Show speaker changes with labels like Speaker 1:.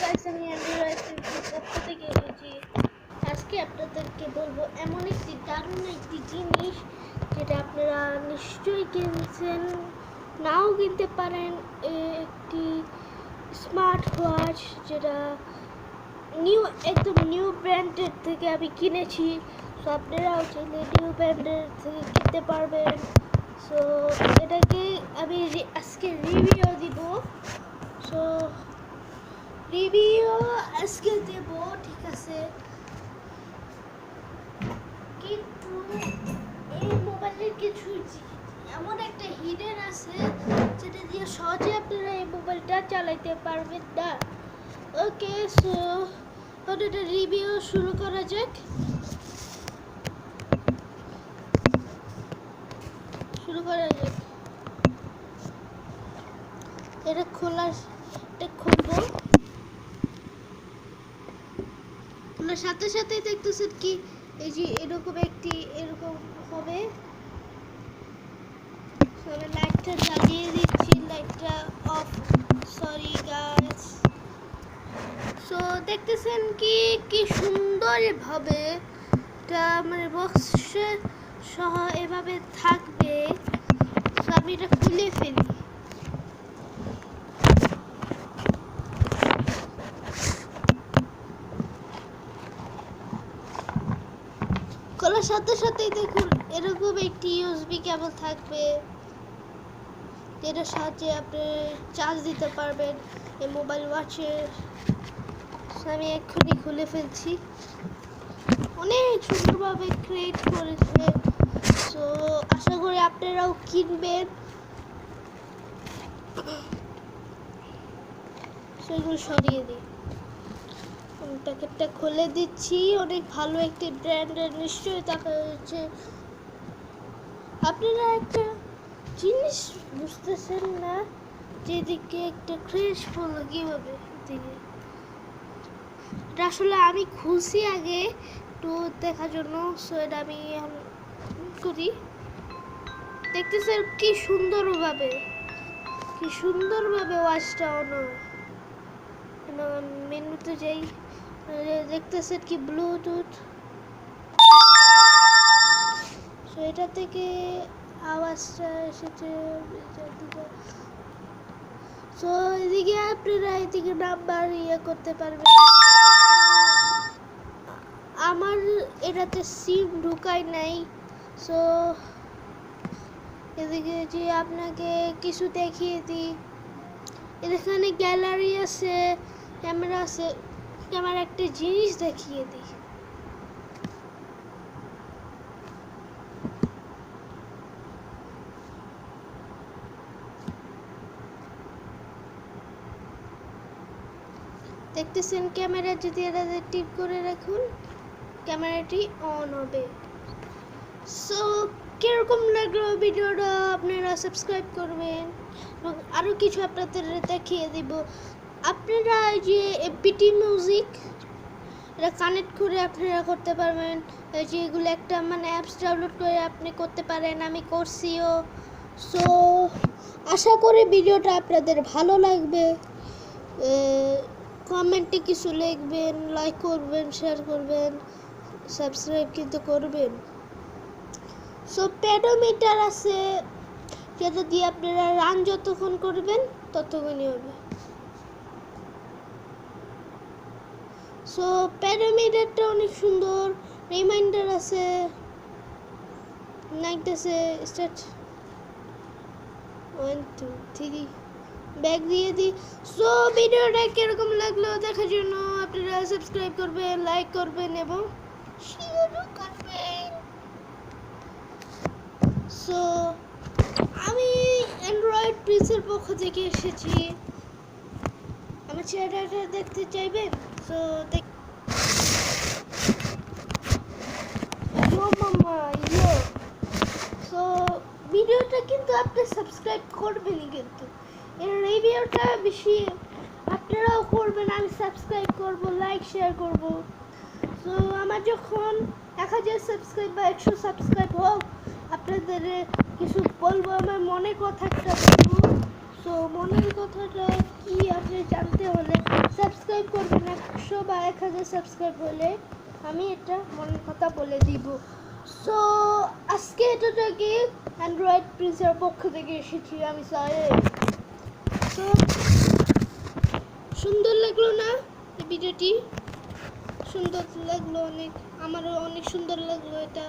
Speaker 1: Guys, আমি Android পক্ষ থেকে এসেছি। আজকে আপনাদেরকে বলবো এমন একটি দারুণ একটি জিনিস যেটা আপনারা নিশ্চয়ই কিনছেন, নাও কিনতে পারেন। একটি স্মার্ট ওয়াচ যেটা একদম নিউ ব্র্যান্ডের থেকে আমি কিনেছি। সো আপনারাও চাইলে নিউ ব্র্যান্ডের থেকে কিনতে পারবেন। সো এটাকে আমি আজকে রিভিউ দিব। সো রিভিউ আজকে দেব, ঠিক আছে, কিন্তু এই মোবাইলের কিছু এমন একটা হিডেন আছে যেটা দিয়ে সহজে আপনারা এই মোবাইলটা চালাইতে পারবেন না। ওকে, সো এটা রিভিউ শুরু করা যাক। এটা খুলবো। খোলার সাথে সাথেই দেখতেছেন কি এই যে এরকম হবে। লাইটটা জ্বালিয়ে দিচ্ছি, লাইটটা অফ, সরি গাইস। সো দেখতেছেন কি সুন্দর ভাবে এটা মানে বক্সে সহ এভাবে থাকবে। সো আমি এটা খুলে ফেলি। খোলার সাথে সাথেই দেখুন এরকম একটি ইউএসবি কেবল থাকবে, যেটার সাহায্যে আপনি চার্জ দিতে পারবেন এই মোবাইল ওয়াচের। আমি এক্ষুনি খুলে ফেলছি। অনেক সুন্দরভাবে ক্রিয়েট করেছে। সো আশা করি আপনারাও কিনবেন। সেগুলো সরিয়ে দিই, প্যাকেটটা খুলে দিচ্ছি। অনেক ভালো একটি ব্র্যান্ডের নিশ্চয়ই দেখা যাচ্ছে। আপনারা একটা জিনিস বুঝতেছেন না, যেদিকে একটা ক্র্যাশ পড়লো কীভাবে দিকে। এটা আসলে আমি খুলছি আগে একটু দেখার জন্য। সো এটা আমি করি। দেখতেছেন কি সুন্দরভাবে ওয়াচটা অন হয়। মেনুতে যাই, দেখতেছেন কি ব্লুটুথ। সো এটা থেকে আওয়াজটা এসেছে। সো এদিকে আপনারা এদিকে নাম্বার করতে পারবেন। আমার এটাতে সিম ঢুকাই নাই। সো এদিকে যে আপনাকে কিছু দেখিয়ে দিই। এখানে গ্যালারি আছে, ক্যামেরা আছে। আমার একটা জিনিস দেখিয়ে দিই। দেখতেছেন ক্যামেরা যদি এটা টিপ করে রাখুন, ক্যামেরাটি অন হবে। সো কিরকম লাগলো ভিডিওটা আপনারা সাবস্ক্রাইব করবেন এবং আরও কিছু আপনাদের দেখিয়ে দিব। আপনারা যে এপিটি মিউজিক এটা কানেক্ট করে আপনারা করতে পারবেন। যে এগুলো একটা মানে অ্যাপস ডাউনলোড করে আপনি করতে পারেন, আমি করছিও। সো আশা করি ভিডিওটা আপনাদের ভালো লাগবে। কমেন্টে কিছু লিখবেন, লাইক করবেন, শেয়ার করবেন, সাবস্ক্রাইব কিন্তু করবেন। সো পেডোমিটার আছে, যেটা দিয়ে আপনারা রান যতক্ষণ করবেন ততক্ষণই হবে। সো পেডোমিটারটা অনেক সুন্দর। রিমাইন্ডার আছে, নাইট আছে, স্টার্ট 1 2 3 ব্যাক দিয়ে দিই। সো ভিডিওটা কিরকম লাগলো দেখার জন্য আপনারা সাবস্ক্রাইব করবেন, লাইক করবেন এবং শেয়ারও করবেন। সো আমি অ্যান্ড্রয়েড প্রিন্সের পক্ষ থেকে এসেছি। আমার চেহারাটা দেখতে চাইবেন? সো সো ভিডিওটা কিন্তু আপনি সাবস্ক্রাইব করবেনই, কিন্তু এর রিভিউটা বেশি আপনারাও করবেন। আমি সাবস্ক্রাইব করব, লাইক শেয়ার করব। সো আমার যখন 1000 সাবস্ক্রাইব বা 100 সাবস্ক্রাইব হোক, আপনাদের কিছু বলবো, আমার মনের কথাটা বলবো। সো মনের কথাটা কি আপনি জানতে হলে সাবস্ক্রাইব 500 বা 1000 সাবস্ক্রাইব হলে আমি এটা মনের কথা বলে দিব। সো আজকে এটা থেকে অ্যান্ড্রয়েড প্রিন্সের পক্ষ থেকে এসেছি আমি সাহেব। সো সুন্দর লাগলো না এই ভিডিওটি? সুন্দর লাগলো অনেক, আমারও অনেক সুন্দর লাগলো এটা।